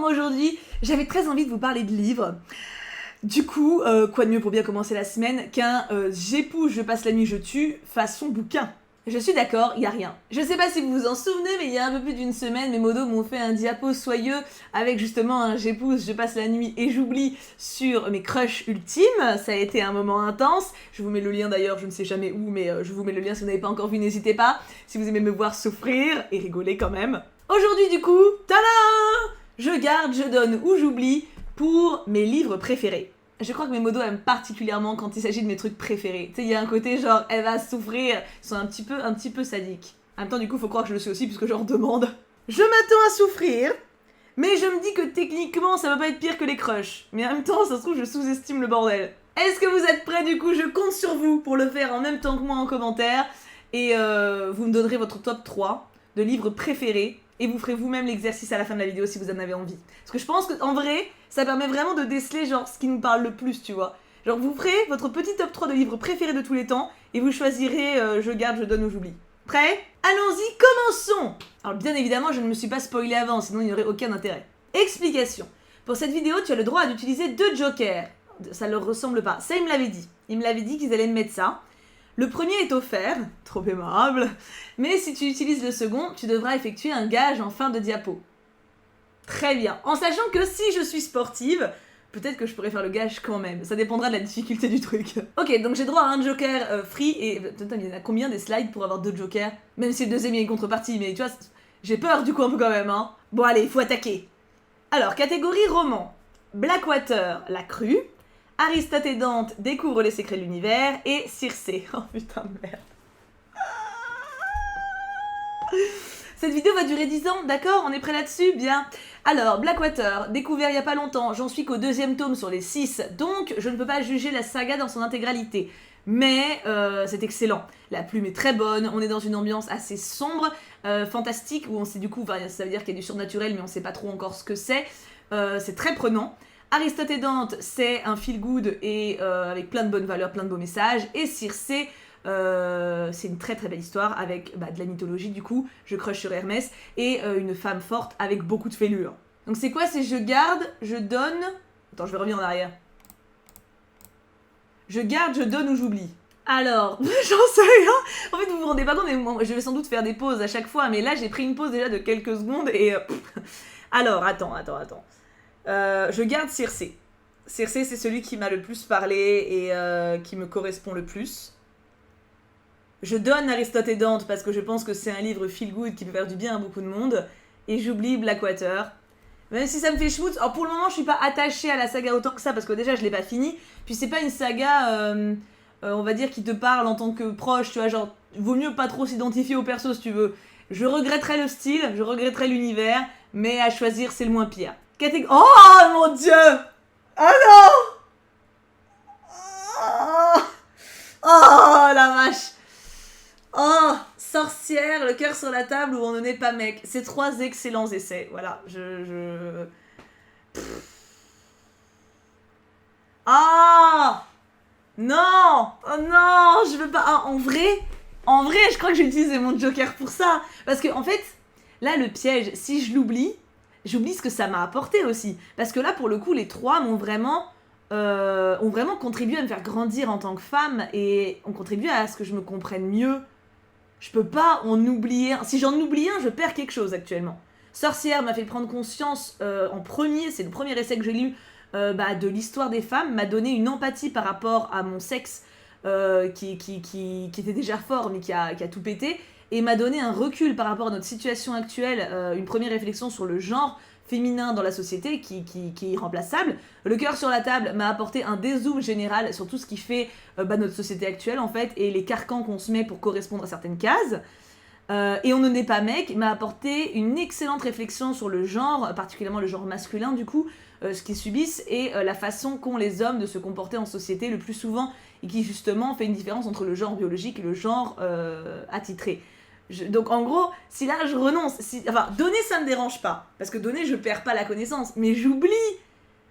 aujourd'hui, j'avais très envie de vous parler de livres. Du coup, quoi de mieux pour bien commencer la semaine qu'un j'épouse, je passe la nuit, je tue façon bouquin. Je suis d'accord, y a rien. Je sais pas si vous vous en souvenez, mais il y a un peu plus d'une semaine, mes modos m'ont fait un diapo soyeux avec justement un j'épouse, je passe la nuit et j'oublie sur mes crushs ultimes. Ça a été un moment intense. Je vous mets le lien d'ailleurs, je ne sais jamais où, mais je vous mets le lien si vous n'avez pas encore vu, n'hésitez pas. Si vous aimez me voir souffrir et rigoler quand même. Aujourd'hui du coup, tada! Je garde, je donne ou j'oublie pour mes livres préférés. Je crois que mes modos aiment particulièrement quand il s'agit de mes trucs préférés. Tu sais, il y a un côté genre, elle va souffrir, ils sont un petit peu sadiques. En même temps, du coup, faut croire que je le suis aussi, puisque je leur demande. Je m'attends à souffrir, mais je me dis que techniquement, ça va pas être pire que les crushs. Mais en même temps, ça se trouve, je sous-estime le bordel. Est-ce que vous êtes prêts du coup? Je compte sur vous pour le faire en même temps que moi en commentaire. Et vous me donnerez votre top 3 de livres préférés. Et vous ferez vous-même l'exercice à la fin de la vidéo si vous en avez envie. Parce que je pense qu'en vrai, ça permet vraiment de déceler genre ce qui nous parle le plus, tu vois. Genre vous ferez votre petit top 3 de livres préférés de tous les temps et vous choisirez je garde, je donne ou j'oublie. Prêt? Allons-y, commençons! Alors bien évidemment, je ne me suis pas spoilé avant, sinon il n'y aurait aucun intérêt. Explication. Pour cette vidéo, tu as le droit d'utiliser 2 jokers. Ça leur ressemble pas. Ça, il me l'avait dit. Il me l'avait dit qu'ils allaient me mettre ça. Le premier est offert, trop aimable, mais si tu utilises le second, tu devras effectuer un gage en fin de diapo. Très bien, en sachant que si je suis sportive, peut-être que je pourrais faire le gage quand même, ça dépendra de la difficulté du truc. Ok, donc j'ai droit à un joker free, et il y en a combien des slides pour avoir 2 jokers? Même si le deuxième il y a une contrepartie, mais tu vois, j'ai peur du coup un peu quand même, hein. Bon allez, il faut attaquer. Alors, catégorie roman, Blackwater, La Crue, Aristote et Dante découvrent les secrets de l'univers et Circé. Oh putain de merde. Cette vidéo va durer 10 ans, d'accord? On est prêt là-dessus? Bien. Alors, Blackwater, découvert il y a pas longtemps, j'en suis qu'au 2e tome sur les 6, donc je ne peux pas juger la saga dans son intégralité. Mais c'est excellent. La plume est très bonne, on est dans une ambiance assez sombre, fantastique, où on sait du coup, ça veut dire qu'il y a du surnaturel, mais on sait pas trop encore ce que c'est. C'est très prenant. Aristote et Dante, c'est un feel-good et avec plein de bonnes valeurs, plein de beaux messages. Et Circé, c'est une très très belle histoire avec de la mythologie du coup, je crush sur Hermès, et une femme forte avec beaucoup de fêlures. Donc c'est quoi? C'est je garde, je donne... Attends, je vais revenir en arrière. Je garde, je donne ou j'oublie. Alors, j'en sais rien. En fait, vous vous rendez pas compte, mais moi, je vais sans doute faire des pauses à chaque fois, mais là j'ai pris une pause déjà de quelques secondes et... Alors, attends. Je garde Circé. Circé, c'est celui qui m'a le plus parlé et qui me correspond le plus. Je donne Aristote et Dante parce que je pense que c'est un livre feel-good qui peut faire du bien à beaucoup de monde. Et j'oublie Blackwater. Même si ça me fait schmutz. Alors pour le moment, je suis pas attachée à la saga autant que ça parce que déjà, je l'ai pas fini. Puis c'est pas une saga, on va dire, qui te parle en tant que proche. Tu vois, genre, vaut mieux pas trop s'identifier au perso si tu veux. Je regretterai le style, je regretterai l'univers, mais à choisir, c'est le moins pire. Oh mon dieu! Oh non! Oh la vache! Oh, sorcière, le cœur sur la table où on ne n'est pas mec. C'est 3 excellents essais. Voilà, Ah! Non! Oh non! Je veux pas... Ah, en vrai, je crois que j'ai utilisé mon joker pour ça. Parce que, en fait, là, le piège, si je l'oublie, j'oublie ce que ça m'a apporté aussi. Parce que là, pour le coup, les 3 ont vraiment contribué à me faire grandir en tant que femme et ont contribué à ce que je me comprenne mieux. Je peux pas en oublier un. Si j'en oublie un, je perds quelque chose actuellement. Sorcière m'a fait prendre conscience en premier, c'est le premier essai que j'ai lu, de l'histoire des femmes, m'a donné une empathie par rapport à mon sexe qui était déjà fort mais qui a tout pété, et m'a donné un recul par rapport à notre situation actuelle, une première réflexion sur le genre féminin dans la société qui est irremplaçable. Le cœur sur la table m'a apporté un dézoom général sur tout ce qui fait notre société actuelle en fait, et les carcans qu'on se met pour correspondre à certaines cases. Et On ne naît pas mec m'a apporté une excellente réflexion sur le genre, particulièrement le genre masculin du coup, ce qu'ils subissent et la façon qu'ont les hommes de se comporter en société le plus souvent, et qui justement fait une différence entre le genre biologique et le genre attitré. Donc en gros, si là je renonce, donner ça me dérange pas, parce que donner je perds pas la connaissance, mais j'oublie.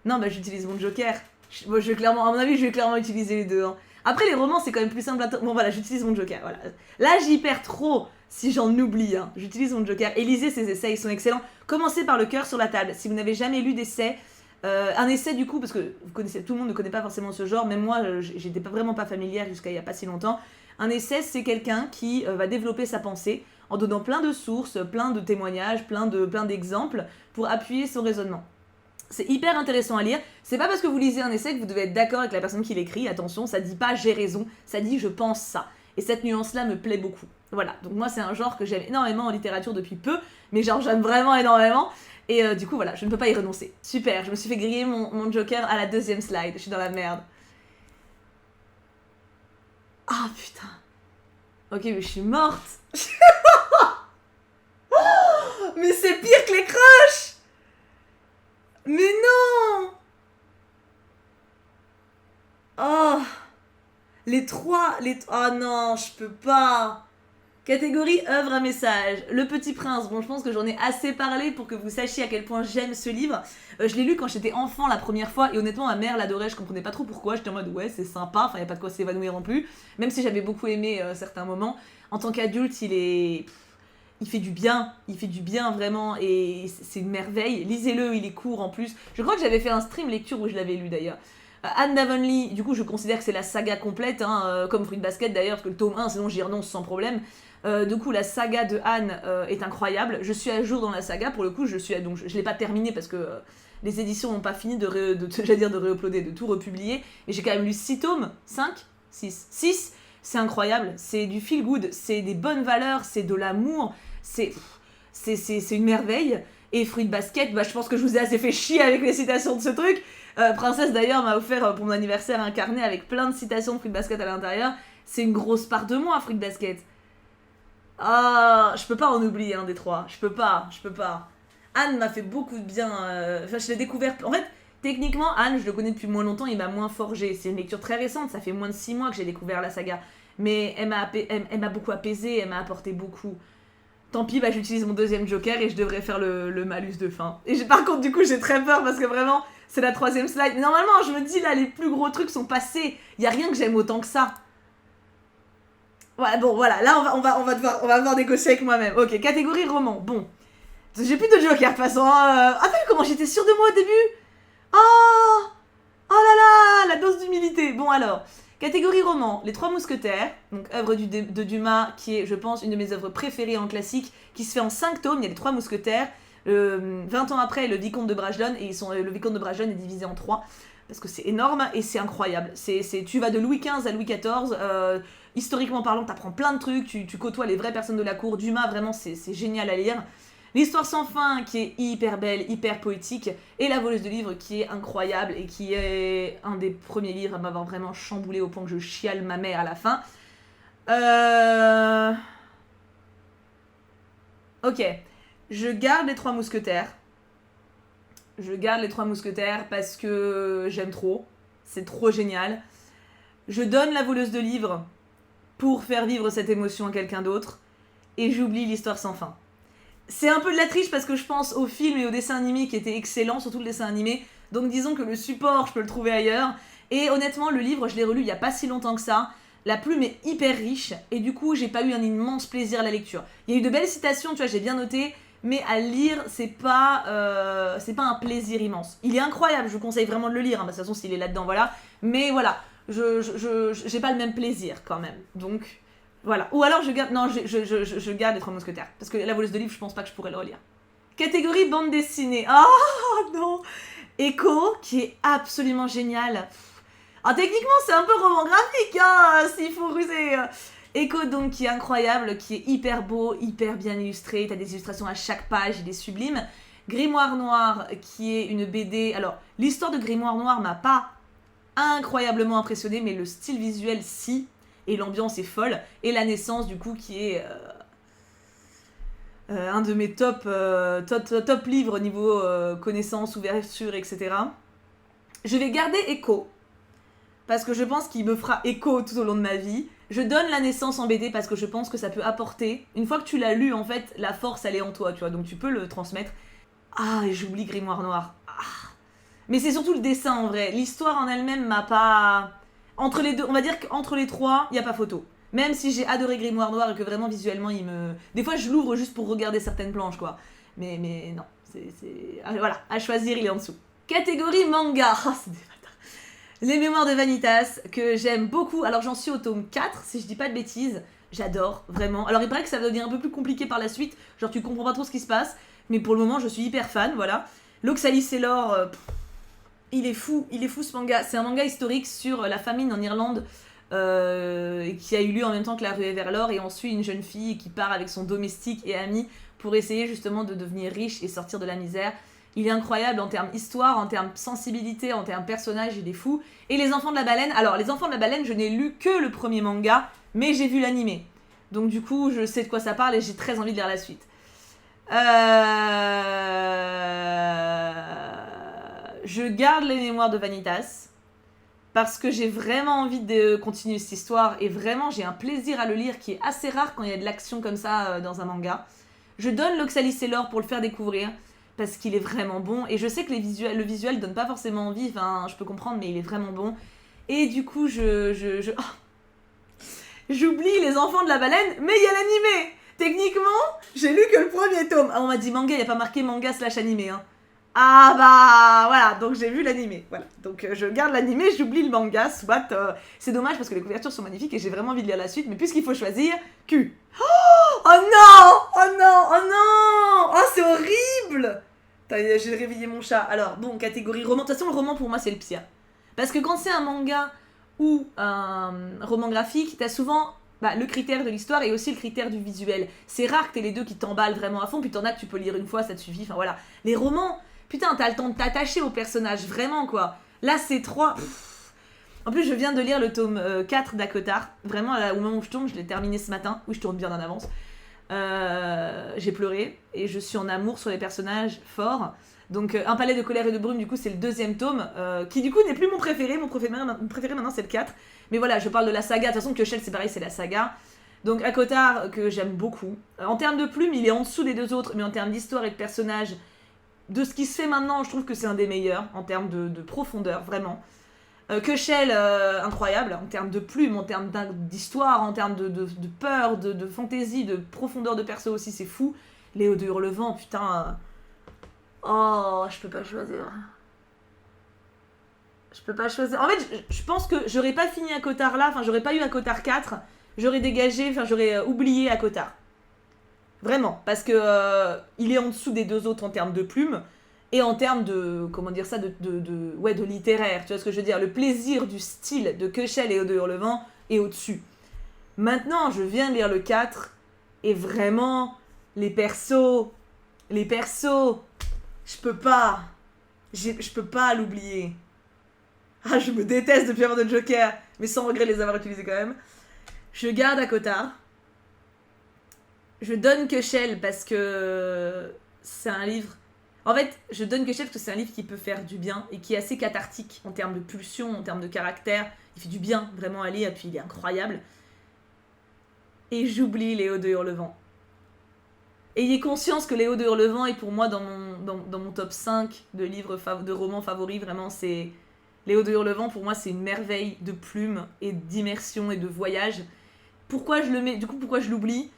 Non, j'utilise mon joker. À mon avis, je vais clairement utiliser les deux. Hein. Après les romans c'est quand même plus simple. Bon voilà, j'utilise mon joker. Voilà. Là j'y perds trop. si j'en oublie, hein. J'utilise mon joker. Et lisez ces essais, ils sont excellents. Commencez par le cœur sur la table. Si vous n'avez jamais lu d'essai, un essai du coup, parce que vous connaissez, tout le monde ne connaît pas forcément ce genre, même moi, j'étais vraiment pas familière jusqu'à il y a pas si longtemps. Un essai, c'est quelqu'un qui va développer sa pensée en donnant plein de sources, plein de témoignages, plein d'exemples pour appuyer son raisonnement. C'est hyper intéressant à lire. C'est pas parce que vous lisez un essai que vous devez être d'accord avec la personne qui l'écrit. Attention, ça dit pas j'ai raison, ça dit je pense ça. Et cette nuance-là me plaît beaucoup. Voilà, donc moi c'est un genre que j'aime énormément en littérature depuis peu, mais genre j'aime vraiment énormément. Et du coup voilà, je ne peux pas y renoncer. Super, je me suis fait griller mon joker à la deuxième slide. Je suis dans la merde. Ah putain. Ok, mais je suis morte. Mais c'est pire que les crushs. Mais non. Oh. Oh non, je peux pas. Catégorie œuvre à message. Le Petit Prince. Bon, je pense que j'en ai assez parlé pour que vous sachiez à quel point j'aime ce livre. Je l'ai lu quand j'étais enfant la première fois et honnêtement, ma mère l'adorait. Je comprenais pas trop pourquoi. J'étais en mode ouais, c'est sympa. Enfin, y a pas de quoi s'évanouir non plus. Même si j'avais beaucoup aimé certains moments. En tant qu'adulte, il fait du bien. Il fait du bien vraiment et c'est une merveille. Lisez-le, il est court en plus. Je crois que j'avais fait un stream lecture où je l'avais lu d'ailleurs. Anne d'Avonlea, du coup, je considère que c'est la saga complète, hein, comme Fruit Basket d'ailleurs, parce que le tome 1, sinon j'y renonce sans problème. Du coup, la saga de Anne est incroyable. Je suis à jour dans la saga, pour le coup, donc je l'ai pas terminée parce que les éditions n'ont pas fini de réuploader, de tout republier. Mais j'ai quand même lu 6 tomes, 5, 6. C'est incroyable, c'est du feel good, c'est des bonnes valeurs, c'est de l'amour, c'est une merveille. Et Fruit Basket, je pense que je vous ai assez fait chier avec les citations de ce truc. Princesse d'ailleurs m'a offert pour mon anniversaire un carnet avec plein de citations de Fruit Basket à l'intérieur. C'est une grosse part de moi, Fruit Basket. Ah, je peux pas en oublier un des trois. Je peux pas. Anne m'a fait beaucoup de bien. Je l'ai découvert. En fait, techniquement, Anne, je le connais depuis moins longtemps, il m'a moins forgé. C'est une lecture très récente, ça fait moins de 6 mois que j'ai découvert la saga. Mais elle m'a beaucoup apaisé, elle m'a apporté beaucoup. Tant pis, j'utilise mon deuxième joker et je devrais faire le malus de fin. Et par contre, du coup, j'ai très peur parce que vraiment, c'est la 3ème slide. Mais normalement, je me dis là, les plus gros trucs sont passés. Y a rien que j'aime autant que ça. Ouais, bon, voilà, là, on va devoir négocier avec moi-même. Ok, catégorie roman. Bon. J'ai plus de joker, de toute façon. Ah, t'as vu comment j'étais sûre de moi au début? Oh Oh là là, la dose d'humilité. Bon, alors, catégorie roman. Les Trois Mousquetaires, donc œuvre de Dumas, qui est, je pense, une de mes œuvres préférées en classique, qui se fait en 5 tomes. Il y a les Trois Mousquetaires. 20 ans après, le Vicomte de Bragelonne, et le Vicomte de Bragelonne est divisé en 3. Parce que c'est énorme et c'est incroyable. Tu vas de Louis XV à Louis XIV. Historiquement parlant, t'apprends plein de trucs, tu côtoies les vraies personnes de la cour. Dumas, vraiment, c'est génial à lire. L'histoire sans fin, qui est hyper belle, hyper poétique. Et La voleuse de livres, qui est incroyable et qui est un des premiers livres à m'avoir vraiment chamboulé au point que je chiale ma mère à la fin. Ok. Je garde les Trois Mousquetaires. Parce que j'aime trop. C'est trop génial. Je donne La voleuse de livres pour faire vivre cette émotion à quelqu'un d'autre. Et j'oublie l'histoire sans fin. C'est un peu de la triche parce que je pense au film et au dessin animé qui étaient excellents, surtout le dessin animé. Donc disons que le support, je peux le trouver ailleurs. Et honnêtement, le livre, je l'ai relu il y a pas si longtemps que ça. La plume est hyper riche et du coup, j'ai pas eu un immense plaisir à la lecture. Il y a eu de belles citations, tu vois, j'ai bien noté. Mais à lire, c'est pas un plaisir immense. Il est incroyable, je vous conseille vraiment de le lire, hein, de toute façon s'il est là-dedans, voilà. Mais voilà, j'ai pas le même plaisir quand même. Donc, voilà. Ou alors je garde les Trois Mousquetaires. Parce que La voleuse de livres, je pense pas que je pourrais le relire. Catégorie bande dessinée. Oh non. Echo, qui est absolument génial. Alors techniquement, c'est un peu roman graphique, hein, s'il faut ruser. Echo donc qui est incroyable, qui est hyper beau, hyper bien illustré, t'as des illustrations à chaque page, il est sublime. Grimoire Noir qui est une BD, alors l'histoire de Grimoire Noir m'a pas incroyablement impressionné, mais le style visuel si, et l'ambiance est folle, et La naissance du coup qui est un de mes top livres niveau connaissance, ouverture, etc. Je vais garder Echo, parce que je pense qu'il me fera écho tout au long de ma vie. Je donne La naissance en BD parce que je pense que ça peut apporter. Une fois que tu l'as lu, en fait, la force, elle est en toi, tu vois. Donc tu peux le transmettre. Ah, et j'oublie Grimoire Noir. Ah. Mais c'est surtout le dessin, en vrai. L'histoire en elle-même m'a pas... Entre les deux, on va dire qu'entre les trois, il n'y a pas photo. Même si j'ai adoré Grimoire Noir et que vraiment visuellement il me... Des fois je l'ouvre juste pour regarder certaines planches quoi. Mais non, voilà, à choisir il est en dessous. Catégorie manga. Oh, c'est des bâtards. Les Mémoires de Vanitas, que j'aime beaucoup. Alors j'en suis au tome 4, si je dis pas de bêtises. J'adore, vraiment. Alors il paraît que ça va devenir un peu plus compliqué par la suite. Genre tu comprends pas trop ce qui se passe. Mais pour le moment je suis hyper fan, voilà. L'Oxalis Sailor, il est fou ce manga. C'est un manga historique sur la famine en Irlande. Qui a eu lieu en même temps que la ruée vers l'or, et on suit une jeune fille qui part avec son domestique et ami pour essayer justement de devenir riche et sortir de la misère. Il est incroyable en termes histoire, en termes sensibilité, en termes personnage, il est fou. Et Les Enfants de la Baleine, alors Les Enfants de la Baleine, je n'ai lu que le premier manga, mais j'ai vu l'animé. Donc du coup, je sais de quoi ça parle et j'ai très envie de lire la suite. Je garde Les Mémoires de Vanitas. Parce que j'ai vraiment envie de continuer cette histoire et vraiment j'ai un plaisir à le lire qui est assez rare quand il y a de l'action comme ça dans un manga. Je donne l'Oxalis Sailor pour le faire découvrir parce qu'il est vraiment bon et je sais que le visuel donne pas forcément envie, enfin je peux comprendre mais il est vraiment bon. Et du coup j'oublie Les Enfants de la Baleine mais il y a l'animé. Techniquement j'ai lu que le premier tome. Ah, on m'a dit manga, il n'y a pas marqué manga / animé hein. Ah bah voilà, donc j'ai vu l'animé, voilà. Donc je garde l'animé, j'oublie le manga, soit c'est dommage parce que les couvertures sont magnifiques et j'ai vraiment envie de lire la suite, mais puisqu'il faut choisir, Q. Oh non. Oh non. Oh non. Oh c'est horrible. J'ai réveillé mon chat. Alors bon, catégorie roman, de toute façon le roman pour moi c'est le pire. Parce que quand c'est un manga ou un roman graphique, t'as souvent le critère de l'histoire et aussi le critère du visuel. C'est rare que t'aies les deux qui t'emballent vraiment à fond, puis t'en as que tu peux lire une fois, ça te suffit, enfin voilà. Les romans... Putain, t'as le temps de t'attacher au personnage, vraiment quoi. Là, c'est 3. En plus, je viens de lire le tome 4 d'Akotar. Vraiment, là, au moment où je tourne, je l'ai terminé ce matin. Oui, je tourne bien en avance. J'ai pleuré et je suis en amour sur les personnages forts. Donc, Un palais de colère et de brume, du coup, c'est le deuxième tome, qui du coup n'est plus mon préféré. Mon préféré maintenant, c'est le 4. Mais voilà, je parle de la saga. De toute façon, Keuchel, c'est pareil, c'est la saga. Donc, Akotar, que j'aime beaucoup. En termes de plume, il est en dessous des deux autres, mais en termes d'histoire et de personnages, de ce qui se fait maintenant, je trouve que c'est un des meilleurs en termes de profondeur, vraiment. Keuchel, incroyable, en termes de plume, en termes d'histoire, en termes de peur, de fantaisie, de profondeur de perso aussi, c'est fou. Léo de Hurlevent, putain. Oh, je peux pas choisir. Je peux pas choisir. En fait, je pense que j'aurais pas fini Akotar là, enfin, j'aurais pas eu Akotar 4, j'aurais dégagé, enfin, j'aurais oublié Akotar. Vraiment, parce que il est en dessous des deux autres en termes de plume et en termes de, comment dire ça, de littéraire, tu vois ce que je veux dire. Le plaisir du style de Keuchel et de Hurlevent est au-dessus. Maintenant, je viens de lire le 4 et vraiment, les persos, je peux pas l'oublier. Ah, je me déteste depuis avoir de Joker, mais sans regret de les avoir utilisés quand même. Je garde Akotar. Je donne Keuchel parce que c'est un livre... En fait, je donne Keuchel parce que c'est un livre qui peut faire du bien et qui est assez cathartique en termes de pulsion, en termes de caractère. Il fait du bien vraiment à lire et puis il est incroyable. Et j'oublie Léo de Hurlevent. Ayez conscience que Léo de Hurlevent est pour moi dans mon top 5 de livres, de romans favoris. Vraiment, c'est... Léo de Hurlevent, pour moi, c'est une merveille de plume et d'immersion et de voyage. Pourquoi je le mets... Du coup, pourquoi je l'oublie ?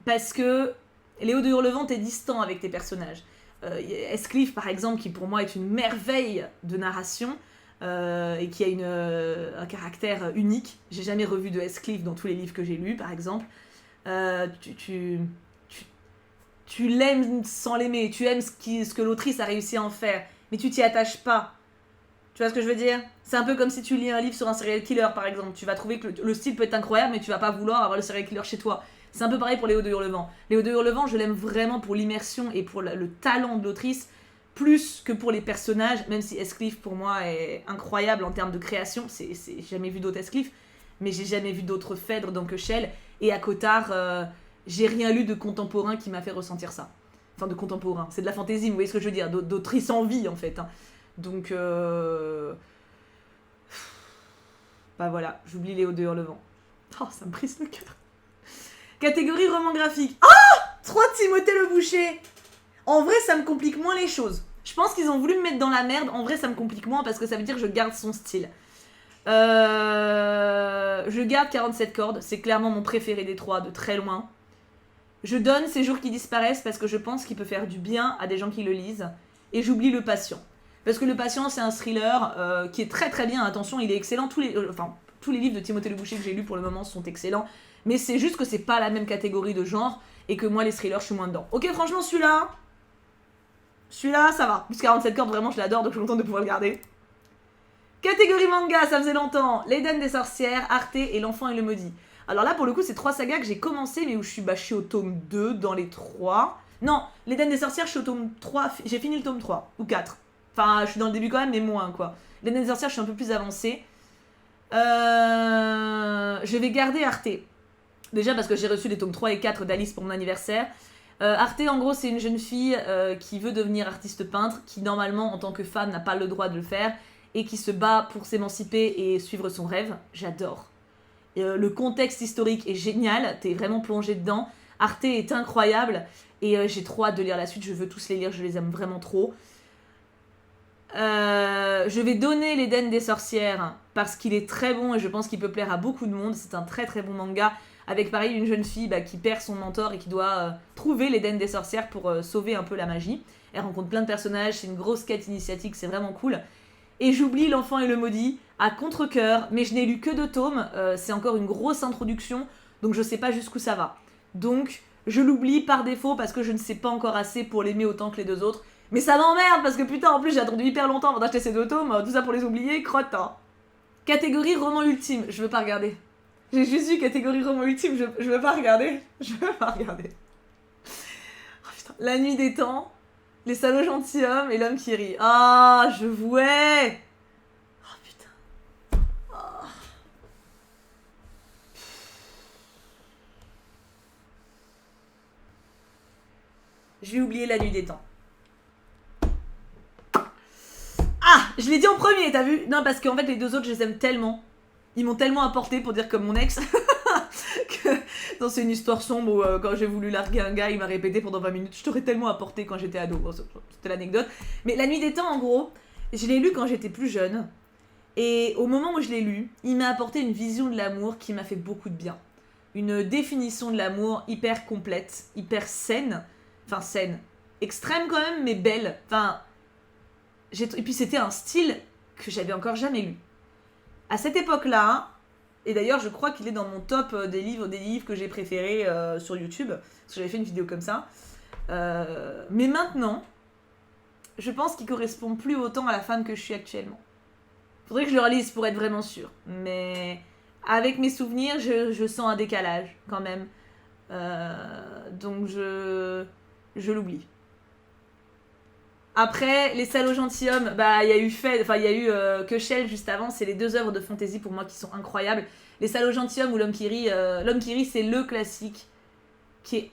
Parce que Léo de Hurlevent est distant avec tes personnages. Escliffe, par exemple, qui pour moi est une merveille de narration et qui a un caractère unique. J'ai jamais revu de Escliffe dans tous les livres que j'ai lus, par exemple. Tu l'aimes sans l'aimer, tu aimes ce que l'autrice a réussi à en faire, mais tu t'y attaches pas. Tu vois ce que je veux dire ? C'est un peu comme si tu lis un livre sur un serial killer, par exemple. Tu vas trouver que le style peut être incroyable, mais tu vas pas vouloir avoir le serial killer chez toi. C'est un peu pareil pour Léo de Hurlevent. Léo de Hurlevent, je l'aime vraiment pour l'immersion et pour le talent de l'autrice, plus que pour les personnages, même si Escliffe, pour moi, est incroyable en termes de création. J'ai jamais vu d'autres Escliffe, mais j'ai jamais vu d'autres Phèdre dans Keuchel. Et à Cottard, j'ai rien lu de contemporain qui m'a fait ressentir ça. Enfin, de contemporain. C'est de la fantaisie, vous voyez ce que je veux dire, d'autrice en vie, en fait. Hein. Donc, bah voilà, j'oublie Léo de Hurlevent. Oh, ça me brise le cœur. Catégorie roman graphique. Ah, 3 Timothée le Boucher. En vrai, ça me complique moins les choses. Je pense qu'ils ont voulu me mettre dans la merde. En vrai, ça me complique moins parce que ça veut dire que je garde son style. Je garde 47 cordes, c'est clairement mon préféré des trois, de très loin. Je donne Ces jours qui disparaissent parce que je pense qu'il peut faire du bien à des gens qui le lisent. Et j'oublie Le Patient. Parce que Le Patient, c'est un thriller qui est très très bien. Attention, il est excellent. Tous les livres de Timothée Le Boucher que j'ai lus pour le moment sont excellents. Mais c'est juste que c'est pas la même catégorie de genre. Et que moi, les thrillers, je suis moins dedans. Ok, franchement, celui-là, ça va. Plus 47 cordes, vraiment, je l'adore. Donc je suis contente de pouvoir le garder. Catégorie manga, ça faisait longtemps. L'Éden des sorcières, Arte et L'Enfant et le Maudit. Alors là, pour le coup, c'est 3 sagas que j'ai commencé, mais où je suis au tome 2 dans les 3. Non, l'Éden des sorcières, je suis au tome 3. J'ai fini le tome 3, ou 4. Enfin, je suis dans le début quand même, mais moins, quoi. L'Éden des sorcières, je suis un peu plus avancée. Je vais garder Arte. Déjà parce que j'ai reçu les tomes 3 et 4 d'Alice pour mon anniversaire. Arte, en gros, c'est une jeune fille qui veut devenir artiste peintre, qui normalement, en tant que femme, n'a pas le droit de le faire, et qui se bat pour s'émanciper et suivre son rêve. J'adore. Le contexte historique est génial, t'es vraiment plongé dedans. Arte est incroyable, et j'ai trop hâte de lire la suite, je veux tous les lire, je les aime vraiment trop. Je vais donner l'Éden des sorcières, parce qu'il est très bon, et je pense qu'il peut plaire à beaucoup de monde. C'est un très très bon manga, avec pareil une jeune fille qui perd son mentor et qui doit trouver l'Éden des sorcières pour sauver un peu la magie. Elle rencontre plein de personnages, c'est une grosse quête initiatique, c'est vraiment cool. Et j'oublie L'Enfant et le Maudit, à contre-cœur, mais je n'ai lu que 2 tomes, c'est encore une grosse introduction, donc je sais pas jusqu'où ça va. Donc, je l'oublie par défaut parce que je ne sais pas encore assez pour l'aimer autant que les 2 autres. Mais ça m'emmerde parce que putain, en plus j'ai attendu hyper longtemps avant d'acheter ces 2 tomes, tout ça pour les oublier, crotte, hein. Catégorie roman ultime, je veux pas regarder. J'ai juste eu catégorie roman ultime, je veux pas regarder. Je veux pas regarder. Oh putain, La Nuit des Temps, Les Salauds Gentilshommes et L'Homme qui rit. Ah, je vouais. Oh putain. Oh. Je vais oublier La Nuit des Temps. Ah, je l'ai dit en premier, t'as vu? Non, parce qu'en fait, les 2 autres, je les aime tellement. Ils m'ont tellement apporté, pour dire comme mon ex, que non, c'est une histoire sombre où quand j'ai voulu larguer un gars, il m'a répété pendant 20 minutes, je t'aurais tellement apporté quand j'étais ado. Bon, c'était l'anecdote. Mais La Nuit des Temps, en gros, je l'ai lu quand j'étais plus jeune. Et au moment où je l'ai lu, il m'a apporté une vision de l'amour qui m'a fait beaucoup de bien. Une définition de l'amour hyper complète, hyper saine. Enfin, saine. Extrême quand même, mais belle. Enfin... Et puis c'était un style que j'avais encore jamais lu. À cette époque-là, et d'ailleurs je crois qu'il est dans mon top des livres que j'ai préférés sur YouTube, parce que j'avais fait une vidéo comme ça. Mais maintenant, je pense qu'il correspond plus autant à la femme que je suis actuellement. Faudrait que je le relise pour être vraiment sûre. Mais avec mes souvenirs, je sens un décalage quand même. Donc je l'oublie. Après, Les Salauds Gentilshommes, il y a eu Que Shell juste avant, c'est les 2 œuvres de fantasy pour moi qui sont incroyables. Les Salauds Gentilshommes ou L'Homme qui rit, c'est le classique qui est...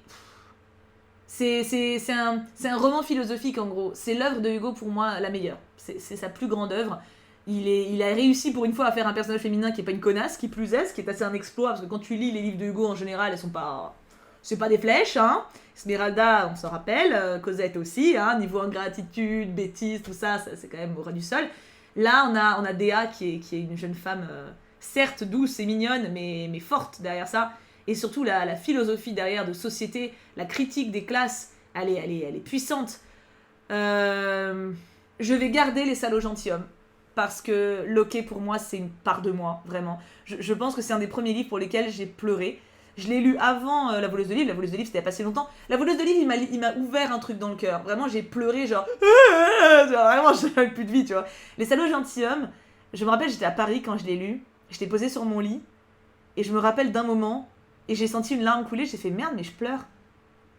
C'est un roman philosophique en gros. C'est l'œuvre de Hugo pour moi la meilleure. C'est sa plus grande œuvre. Il a réussi pour une fois à faire un personnage féminin qui est pas une connasse, qui plus est, ce qui est assez un exploit, parce que quand tu lis les livres de Hugo en général, elles sont pas... C'est pas des flèches, hein. Esmeralda, on s'en rappelle, Cosette aussi, hein, niveau ingratitude, bêtise, tout ça, c'est quand même au ras du sol. Là, on a Dea qui est une jeune femme, certes douce et mignonne, mais forte derrière ça. Et surtout, la philosophie derrière de société, la critique des classes, elle est puissante. Je vais garder Les Salauds Gentilshommes, parce que Loquet, pour moi, c'est une part de moi, vraiment. Je pense que c'est un des premiers livres pour lesquels j'ai pleuré. Je l'ai lu avant La Voleuse de Livres. La Voleuse de Livres, c'était il y a pas si longtemps. La Voleuse de Livres, il m'a ouvert un truc dans le cœur. Vraiment, j'ai pleuré, genre... Vraiment, j'avais plus de vie, tu vois. Les Salauds Gentilshommes, je me rappelle, j'étais à Paris quand je l'ai lu. J'étais posée sur mon lit. Et je me rappelle d'un moment, et j'ai senti une larme couler. J'ai fait, merde, mais je pleure.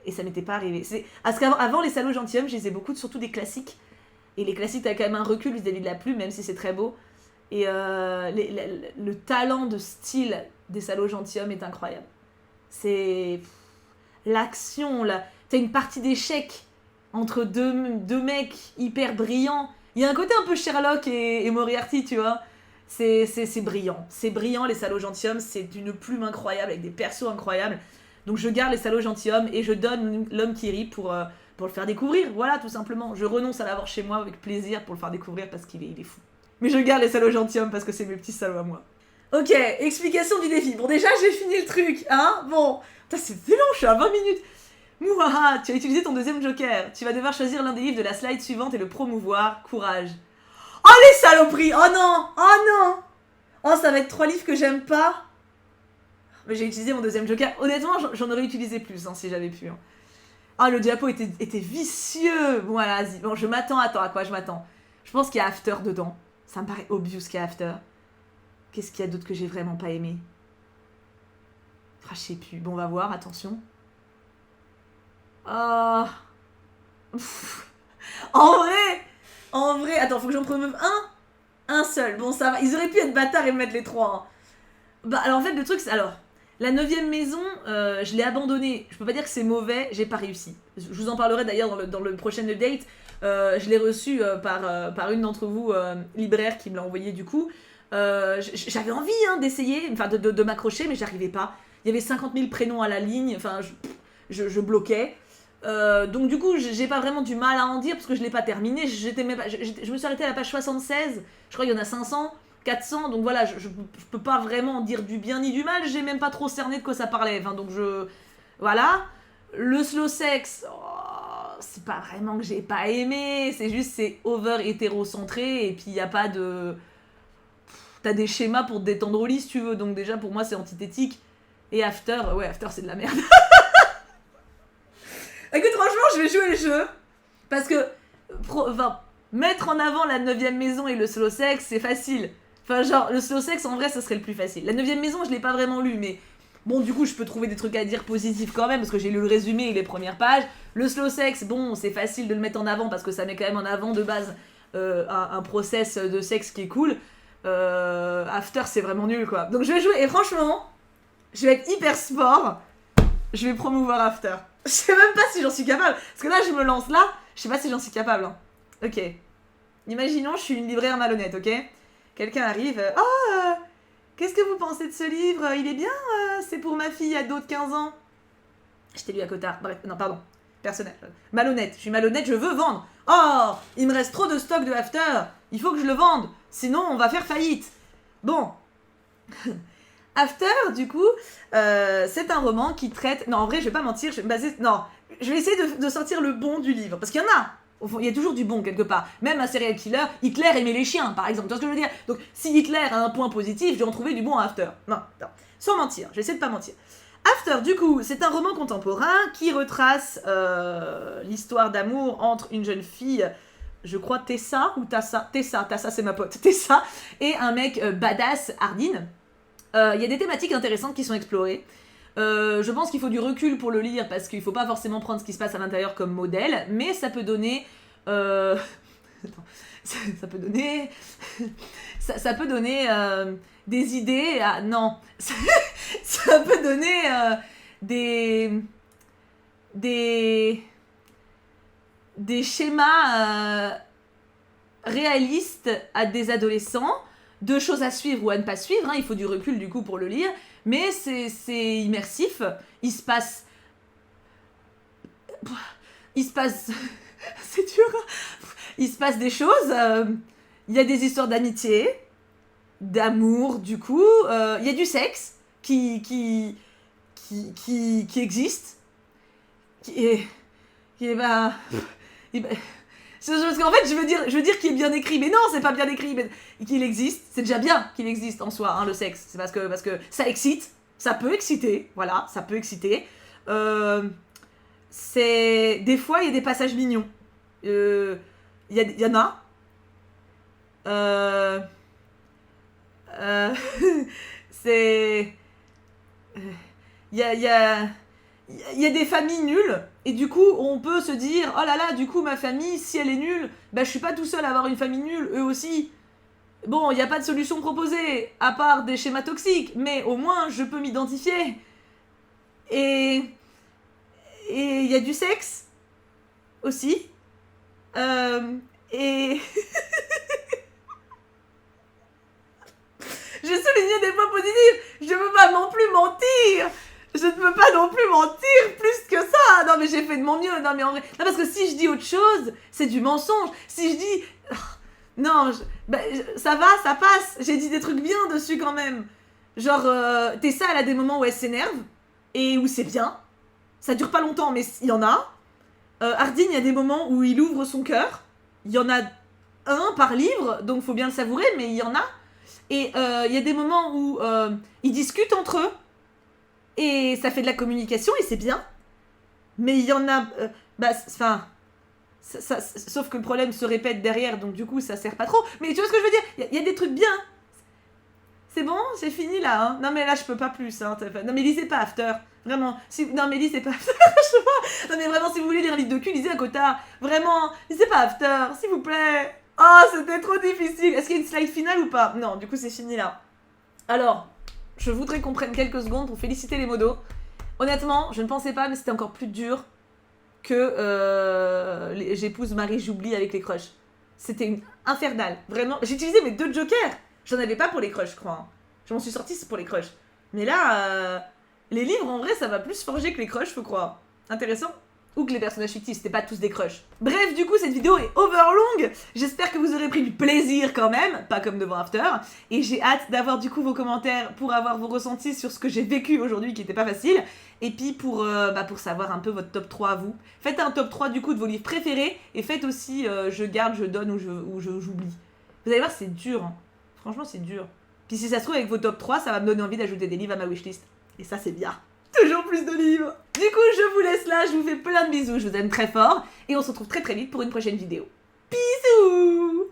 Et ça m'était pas arrivé. Parce qu'avant Les Salauds Gentilshommes, je lisais beaucoup, surtout des classiques. Et les classiques, t'as quand même un recul vis-à-vis de la plume, même si c'est très beau. Et le talent de style des Salauds Gentilshommes est incroyable. C'est l'action là, t'as une partie d'échecs entre deux mecs hyper brillants. Il y a un côté un peu Sherlock et Moriarty, tu vois. C'est brillant Les Salauds Gentilshommes, c'est d'une plume incroyable avec des persos incroyables. Donc je garde Les Salauds Gentilshommes et je donne L'Homme qui rit pour le faire découvrir, voilà, tout simplement. Je renonce à l'avoir chez moi avec plaisir pour le faire découvrir parce qu'il est fou. Mais je garde les salauds gentilshommes parce que c'est mes petits salauds à moi. Ok, explication du défi. Bon, déjà, j'ai fini le truc, hein. Bon, putain, c'est long, je suis à 20 minutes. Mouhaha, tu as utilisé ton deuxième joker. Tu vas devoir choisir l'un des livres de la slide suivante et le promouvoir. Courage. Oh, les saloperies. Oh non. Oh non. Oh, ça va être 3 livres que j'aime pas. Mais j'ai utilisé mon deuxième joker. Honnêtement, j'en aurais utilisé plus, hein, si j'avais pu. Hein. Ah, le diapo était vicieux. Bon, voilà, vas-y. Bon, je m'attends. Attends, à quoi je m'attends? Je pense qu'il y a After dedans. Ça me paraît obvious qu'il y a After. Qu'est-ce qu'il y a d'autre que j'ai vraiment pas aimé? Ah, je sais plus. Bon, on va voir, attention. Oh. En vrai, attends, faut que j'en promeuve un seul. Bon, ça va. Ils auraient pu être bâtards et me mettre les 3. Hein. Bah, alors en fait, le truc, c'est. Alors, la 9ème maison, je l'ai abandonnée. Je peux pas dire que c'est mauvais, j'ai pas réussi. Je vous en parlerai d'ailleurs dans le prochain update. Je l'ai reçu par une d'entre vous, libraire, qui me l'a envoyé du coup. J'avais envie d'essayer, enfin de m'accrocher, mais j'arrivais pas. Il y avait 50 000 prénoms à la ligne, enfin je bloquais. Donc du coup j'ai pas vraiment du mal à en dire parce que je l'ai pas terminé. Je me suis arrêtée à la page 76, je crois qu'il y en a 500, 400, donc voilà, je peux pas vraiment dire du bien ni du mal, j'ai même pas trop cerné de quoi ça parlait. Enfin donc voilà. Le slow sex, c'est pas vraiment que j'ai pas aimé, c'est juste c'est over hétérocentré et puis y a pas de... T'as des schémas pour te détendre au lit si tu veux, donc déjà pour moi c'est antithétique. Et After, ouais, After c'est de la merde. Écoute, franchement, je vais jouer le jeu. Parce que, mettre en avant la 9ème maison et le slow sex, c'est facile. Enfin, genre, le slow sex, en vrai, ça serait le plus facile. La 9ème maison, je l'ai pas vraiment lu, mais bon, du coup, je peux trouver des trucs à dire positifs quand même, parce que j'ai lu le résumé et les premières pages. Le slow sex, bon, c'est facile de le mettre en avant, parce que ça met quand même en avant de base un process de sexe qui est cool. After, c'est vraiment nul, quoi. Donc, je vais jouer, et franchement, je vais être hyper sport. Je vais promouvoir After. Je sais même pas si j'en suis capable. Parce que là, je me lance là, je sais pas si j'en suis capable. Hein. Ok. Imaginons, je suis une libraire malhonnête, ok? Quelqu'un arrive. Qu'est-ce que vous pensez de ce livre? Il est bien, c'est pour ma fille ado de 15 ans. Je t'ai lu à Cotard. Bref, non, pardon. Personnel. Malhonnête. Je suis malhonnête, je veux vendre. Oh, il me reste trop de stock de After. Il faut que je le vende. Sinon, on va faire faillite. Bon. After, du coup, c'est un roman qui traite... Non, en vrai, je vais pas mentir, je vais me baser... Non, je vais essayer de sortir le bon du livre. Parce qu'il y en a. Au fond, il y a toujours du bon quelque part. Même un serial killer, Hitler aimait les chiens, par exemple. Tu vois ce que je veux dire? Donc, si Hitler a un point positif, je vais en trouver du bon à After. Non, sans mentir. Je vais essayer de pas mentir. After, du coup, c'est un roman contemporain qui retrace l'histoire d'amour entre une jeune fille... Je crois Tessa ou Tassa. Tessa, c'est ma pote. Tessa et un mec badass, Hardin. Il y a des thématiques intéressantes qui sont explorées. Je pense qu'il faut du recul pour le lire parce qu'il faut pas forcément prendre ce qui se passe à l'intérieur comme modèle, mais ça peut donner... Attends, ça peut donner... ça peut donner des idées... Non. Ça peut donner des schémas réalistes à des adolescents, de choses à suivre ou à ne pas suivre, hein, il faut du recul du coup pour le lire, mais c'est immersif, il se passe... c'est dur, il se passe des choses, il y a des histoires d'amitié, d'amour du coup, il y a du sexe qui existe, parce qu'en fait, je veux dire qu'il est bien écrit, mais non, c'est pas bien écrit, mais qu'il existe, c'est déjà bien qu'il existe en soi, hein, le sexe. C'est parce que ça excite, ça peut exciter, voilà, ça peut exciter. Des fois, il y a des passages mignons. Il y en a. C'est... Il y a des familles nulles, et du coup, on peut se dire, oh là là, du coup, ma famille, si elle est nulle, bah je suis pas tout seul à avoir une famille nulle, eux aussi. Bon, il n'y a pas de solution proposée, à part des schémas toxiques, mais au moins, je peux m'identifier. Et il y a du sexe, aussi. Et... J'ai souligné des points positifs, je peux pas non plus mentir. Je ne peux pas non plus mentir plus que ça. Non mais j'ai fait de mon mieux. Non mais en vrai... Non parce que si je dis autre chose, c'est du mensonge. Si je dis... Non, ça va, ça passe. J'ai dit des trucs bien dessus quand même. Genre, Tessa, elle a des moments où elle s'énerve et où c'est bien. Ça dure pas longtemps, mais il y en a. Hardin, il y a des moments où il ouvre son cœur. Il y en a un par livre, donc faut bien le savourer, mais il y en a. Et il y a des moments où ils discutent entre eux. Et ça fait de la communication et c'est bien. Mais il y en a... sauf que le problème se répète derrière, donc du coup ça sert pas trop. Mais tu vois ce que je veux dire, il y a des trucs bien. C'est bon, j'ai fini là. Hein. Non mais là je peux pas plus. Hein. Non mais lisez pas After. Vraiment. Non mais lisez pas After. Je sais pas. Non mais vraiment, si vous voulez lire un livre de cul, lisez Akota. Vraiment, lisez pas After, s'il vous plaît. Oh, c'était trop difficile. Est-ce qu'il y a une slide finale ou pas? Non, du coup c'est fini là. Alors, je voudrais qu'on prenne quelques secondes pour féliciter les modos. Honnêtement, je ne pensais pas, mais c'était encore plus dur que j'épouse Marie, j'oublie avec les crushs. C'était infernal, vraiment. J'ai utilisé mes 2 jokers. J'en avais pas pour les crushs, je crois. Hein. Je m'en suis sortie, c'est pour les crushs. Mais là, les livres, en vrai, ça va plus forger que les crushs, faut croire. Intéressant. Ou que les personnages fictifs, c'était pas tous des crushs. Bref, du coup, cette vidéo est overlong. J'espère que vous aurez pris du plaisir quand même, pas comme devant After. Et j'ai hâte d'avoir du coup vos commentaires pour avoir vos ressentis sur ce que j'ai vécu aujourd'hui, qui était pas facile. Et puis pour savoir un peu votre top 3 à vous. Faites un top 3 du coup de vos livres préférés. Et faites aussi je garde, je donne ou j'oublie. Vous allez voir, c'est dur. Hein. Franchement, c'est dur. Puis si ça se trouve, avec vos top 3, ça va me donner envie d'ajouter des livres à ma wishlist. Et ça, c'est bien. Toujours plus de livres. Du coup, je vous laisse là, je vous fais plein de bisous, je vous aime très fort, et on se retrouve très très vite pour une prochaine vidéo. Bisous.